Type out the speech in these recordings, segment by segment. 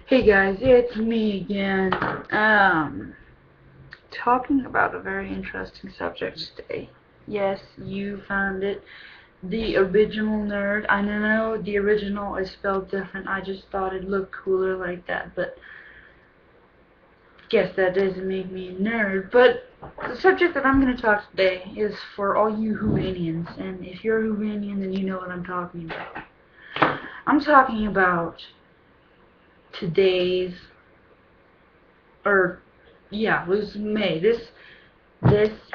Hey guys, it's me again. Talking about a very interesting subject today. Yes, you found it. The original nerd. I know the original is spelled different. I just thought it looked cooler like that, but guess that doesn't make me a nerd. But the subject that I'm going to talk today is for all you Whovanians, and if you're a Whovanian, then you know what I'm talking about. I'm talking about today's or yeah, it was May. This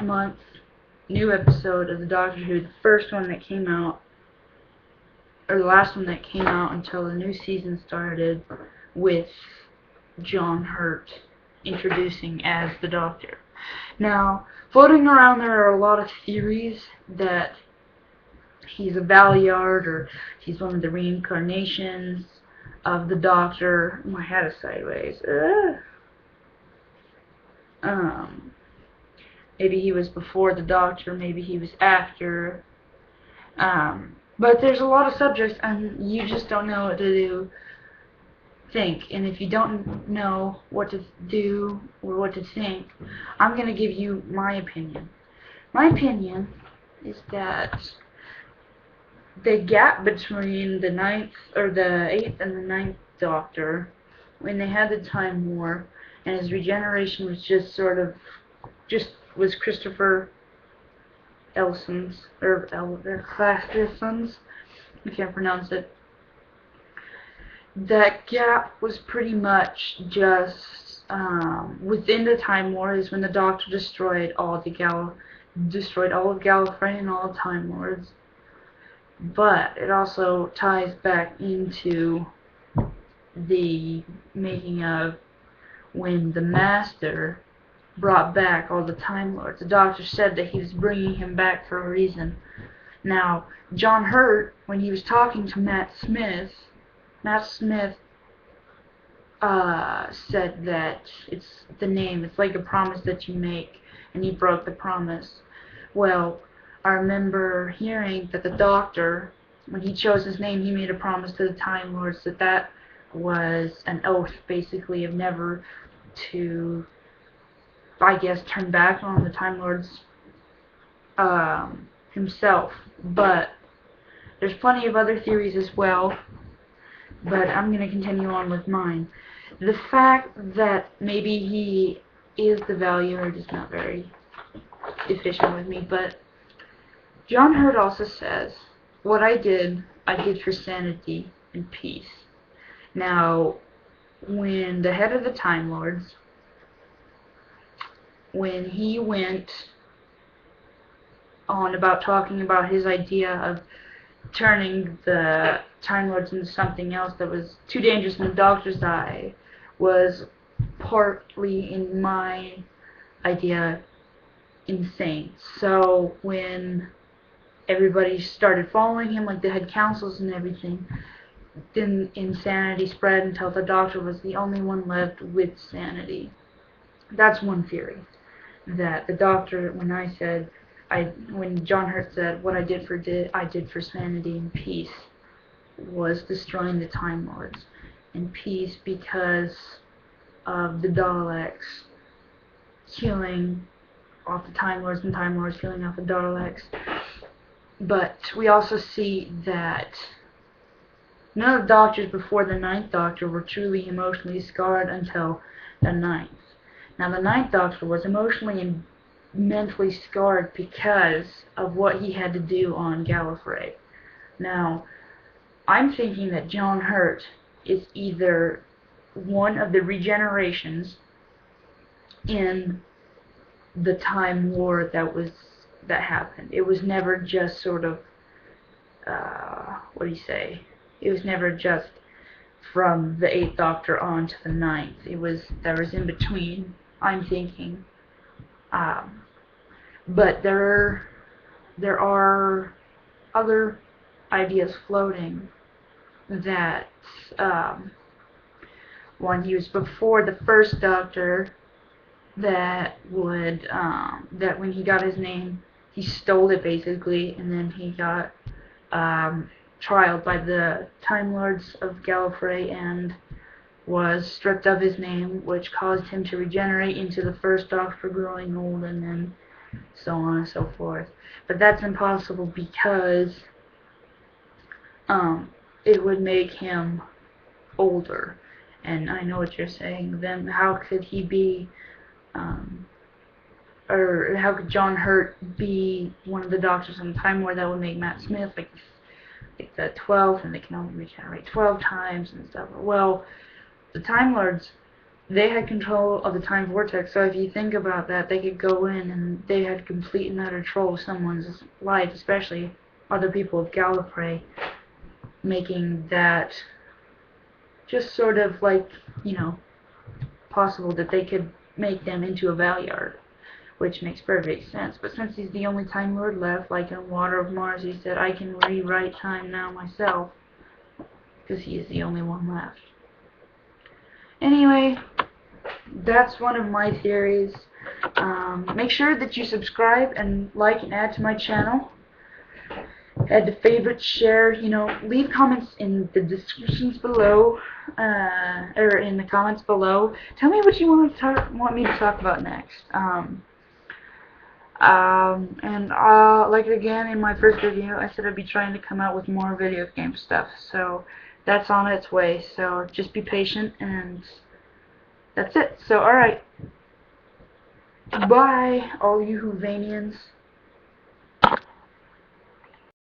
month's new episode of the Doctor Who, the first one that came out, or the last one that came out until the new season started, with John Hurt introducing as the Doctor. Now, floating around there are a lot of theories that he's a Valeyard or he's one of the reincarnations of the Doctor. My hat is sideways. Maybe he was before the Doctor, maybe he was after. But there's a lot of subjects, and you just don't know what to think. And if you don't know what to do or what to think, I'm going to give you my opinion. My opinion is that the gap between the eighth and the ninth Doctor, when they had the Time War, and his regeneration was just sort of was Christopher Elson's, or Clasterson's, I can't pronounce it. That gap was pretty much just within the Time War is when the Doctor destroyed all of Gallifrey and all the Time Lords. But it also ties back into the making of when the Master brought back all the Time Lords. The Doctor said that he was bringing him back for a reason. Now, John Hurt, when he was talking to Matt Smith said that it's the name, it's like a promise that you make, and he broke the promise. Well, I remember hearing that the Doctor, when he chose his name, he made a promise to the Time Lords that was an oath, basically, of never to, I guess, turn back on the Time Lords himself. But there's plenty of other theories as well, but I'm going to continue on with mine. The fact that maybe he is the Valeyard is not very efficient with me, but John Hurt also says, what I did for sanity and peace. Now, when the head of the Time Lords, when he went on about talking about his idea of turning the Time Lords into something else that was too dangerous in the Doctor's eye, was partly, in my idea, insane. So when everybody started following him, like the head councils and everything, then insanity spread until the Doctor was the only one left with sanity. That's one theory. That the Doctor, when John Hurt said, what I did for sanity and peace, was destroying the Time Lords. And peace because of the Daleks killing off the Time Lords and Time Lords killing off the Daleks. But we also see that none of the Doctors before the Ninth Doctor were truly emotionally scarred until the Ninth. Now, the Ninth Doctor was emotionally and mentally scarred because of what he had to do on Gallifrey. Now, I'm thinking that John Hurt is either one of the regenerations in the Time War that happened. It was never just sort of, it was never just from the 8th Doctor on to the 9th. There was in between, I'm thinking. But there are other ideas floating that when he was before the first Doctor, that when he got his name, he stole it basically, and then he got trialed by the Time Lords of Gallifrey and was stripped of his name, which caused him to regenerate into the first Doctor growing old, and then so on and so forth. But that's impossible because it would make him older. And I know what you're saying. Then how could he be, or how could John Hurt be one of the Doctors in Time Lord? That would make Matt Smith like the 12th, and they can only regenerate 12 times and stuff. Well, the Time Lords, they had control of the time vortex, so if you think about that, they could go in and they had complete and utter control of someone's life, especially other people of Gallifrey, making that just sort of like, you know, possible that they could make them into a Valeyard, which makes perfect sense. But since he's the only Time Lord left, like in Water of Mars, he said, I can rewrite time now myself, because he is the only one left. Anyway, that's one of my theories. Make sure that you subscribe and like and add to my channel. Add to favorite, share, you know, leave comments in the descriptions below, or in the comments below. Tell me what you want me to talk about next. Like again, in my first video, I said I'd be trying to come out with more video game stuff. So that's on its way. So just be patient, and that's it. So alright. Bye, all you Whovanians.